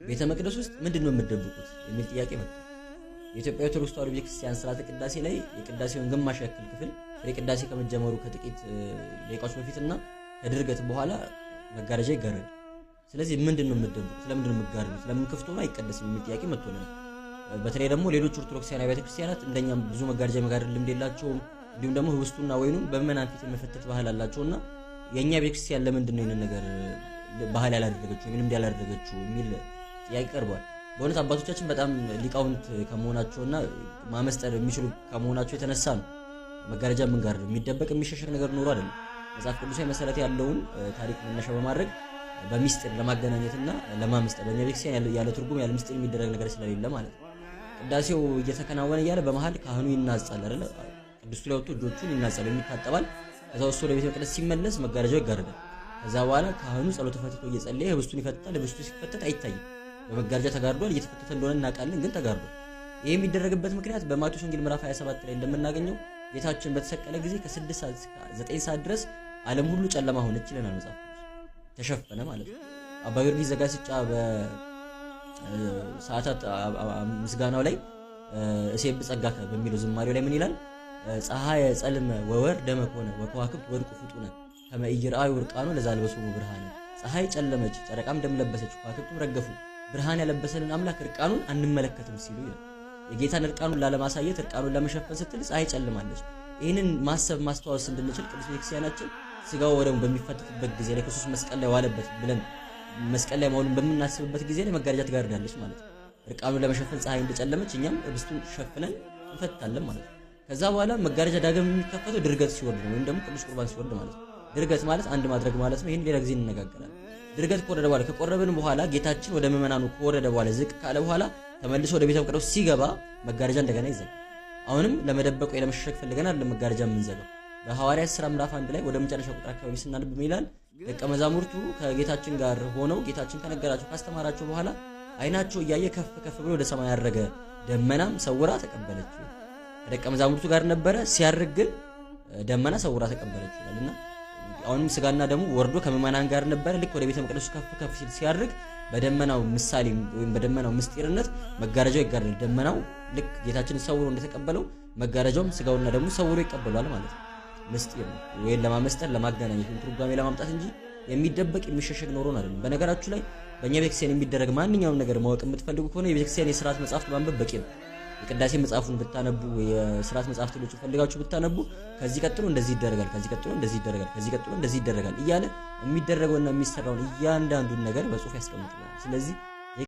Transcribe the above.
ቤተ መቅደስ ውስጥ ምንድነው የምትደብቁት የሚል ጥያቄ መጣ። የኢትዮጵያ ኦርቶዶክስ ተዋሕዶ ቤተክርስቲያን ሥርዓተ ቅዳሴ ላይ የቅዳሴውን ግማሽ ያክል ክፍል ቅዳሴ ከመጀመሩ ከጥቂት ደቂቃዎች በፊትና ከድርገት በኋላ መጋረጃ ይጋረዳል። ስለዚህ ምንድነው የምትደብቁት? ስለምንድነው የምትጋርዱት? ስለምን ክፍት ሆኖ አይቀደስም የሚል ጥያቄ መጥቶልናል። በተለይ ደግሞ ሌሎች ኦርቶዶክሳውያን ቤተ ክርስቲያናት እንደኛም ብዙ መጋረጃ መጋረድ ልምድ የላቸውም። እንዲሁም ደግሞ ህብስቱና ወይኑን በምዕመናን ፊት የመፈተት ባህል አላቸውና የኛ ቤተክርስቲያን ለምንድነው ይሄን ነገር ባህል ያላደረገችው ምንም ያላደረገችው የሚል ጥያቄ ቀርቧል። በእውነት አባቶቻችን በጣም ሊቃውንት ከመሆናቸውና ማመስጠር የሚችሉ ከመሆናቸው የተነሳ ነው መጋረጃ ምንጋር የሚደበቅ የሚሸሸግ ነገር ኖሮ አይደለም። መጽሐፍ ቅዱሳዊ መሰረት ያለውን ታሪክ መነሻ በማድረግ በሚስጥር ለማገናኘትና ለማመስጠር በእኛ ቤተክርስቲያን ያለ ትርጉም ያለ ሚስጥር የሚደረግ ነገር ስለሌለ ማለት ነው። ቅዳሴው እየተከናወነ እያለ በመሃል ካህኑ ይናጻል አይደል? ቅዱስ ላይ ወጥቶ እጆቹን ይናጻል ይታጠባል። ከዛ ወስዶ ወደ ቤተ መቅደስ ሲመለስ መጋረጃው ይጋረዳል። ከዛ በኋላ ካህኑ ጸሎተ ፈትቶ እየጸለየ ህብስቱን ይፈታል። ህብስቱ ሲፈተት አይታይም። በመጋረጃ ተጋርዷል። እየተፈተተ እንደሆነ እናውቃለን፣ ግን ተጋርዷል። ይሄ የሚደረግበት ምክንያት በማቴዎስ ወንጌል ምዕራፍ 27 ላይ እንደምናገኘው ጌታችን በተሰቀለ ጊዜ ከ6 ሰዓት እስከ 9 ሰዓት ድረስ ዓለም ሁሉ ጨለማ ሆነች ይለናል መጽሐፍ ቅዱስ። ተሸፈነ ማለት ነው። አባ ጊዮርጊስ ዘጋስጫ በሰዓታት ምስጋናው ላይ እሴብ ጸጋከ በሚለው ዝማሬው ላይ ምን ይላል? ፀሐይ ጸልመ ወወር ደመ ኮነ ወከዋክብት ወድቁ ፍጡነ ከመ ኢይርአዩ ወርቃኑ ለዛልበሱ ብርሃነ። ፀሐይ ጨለመች፣ ጨረቃም ደም ለበሰች፣ ከዋክብቱም ረገፉ፣ ብርሃን ያለበሰንን አምላክ እርቃኑን አንመለከትም ሲሉ ይላል። የጌታን እርቃኑን ላለማሳየት እርቃኑን ለመሸፈን ስትል ፀሐይ ጨልማለች። ይህንን ማሰብ ማስተዋወስ እንድንችል ቅዱስ ቤተክርስቲያናችን ስጋው ወደሙ በሚፈተትበት ጊዜ ላይ ክርስቶስ መስቀል ላይ ዋለበት ብለን መስቀል ላይ መሆኑን በምናስብበት ጊዜ ላይ መጋረጃ ትጋርዳለች ማለት ነው። እርቃኑን ለመሸፈን ፀሐይ እንደጨለመች እኛም ህብስቱን ሸፍነን እንፈታለን ማለት ነው። ከዛ በኋላ መጋረጃ ዳግም የሚከፈተው ድርገት ሲወርድ ነው፣ ወይም ደግሞ ቅዱስ ቁርባን ሲወርድ ማለት ነው። ድርገት ማለት አንድ ማድረግ ማለት ነው። ይሄን ሌላ ጊዜ እንነጋገራለን። ድርገት ከወረደ በኋላ ከቆረብን በኋላ ጌታችን ወደ ምዕመናኑ ከወረደ በኋላ ዝቅ ካለ በኋላ ተመልሶ ወደ ቤተ መቅደስ ሲገባ መጋረጃ እንደገና ይዘጋል። አሁንም ለመደበቅ ወይ ለመሸሸግ ፈልገን አይደለም መጋረጃ የምንዘጋው። በሐዋርያት ሥራ ምዕራፍ 1 ላይ ወደ መጨረሻው ቁጥር አካባቢ ስናነብ ይላል ደቀ መዛሙርቱ ከጌታችን ጋር ሆነው ጌታችን ከነገራቸው ካስተማራቸው በኋላ አይናቸው እያየ ከፍ ከፍ ብሎ ወደ ሰማይ ያረገ ደመናም ሰውራ ተቀበለችው። ከደቀ መዛሙርቱ ጋር ነበረ፣ ሲያርግ ግን ደመና ሰውራ ተቀበለችው ይላልና አሁንም ስጋና ደሙ ወርዶ ከምዕመናን ጋር ነበረ። ልክ ወደ ቤተ መቅደሱ ከፍ ከፍ ሲል ሲያርግ በደመናው ምሳሌ ወይም በደመናው ምስጢርነት መጋረጃው ይጋረዳል። ደመናው ልክ ጌታችን ሰውሮ እንደተቀበለው መጋረጃውም ስጋውና ደሙ ሰውሮ ይቀበሏል ማለት ነው። ምስጢር ነው ወይም ለማመስጠር ለማገናኘት ትርጓሜ ለማምጣት እንጂ የሚደበቅ የሚሸሸግ ኖሮን አይደለም። በነገራችሁ ላይ በእኛ ቤተክርስቲያን የሚደረግ ማንኛውም ነገር ማወቅ የምትፈልጉ ከሆነ የቤተክርስቲያን የሥርዓት መጽሐፍት ማንበብ በቂ ነው። የቅዳሴ መጽሐፉን ብታነቡ የሥርዓት መጽሐፍት ልጅ ፈልጋችሁ ብታነቡ ከዚህ ቀጥሎ እንደዚህ ይደረጋል፣ ከዚህ ቀጥሎ እንደዚህ ይደረጋል፣ ከዚህ ቀጥሎ እንደዚህ ይደረጋል እያለ የሚደረገውና የሚሰራውን እያንዳንዱን ነገር በጽሁፍ ያስቀምጡናል። ስለዚህ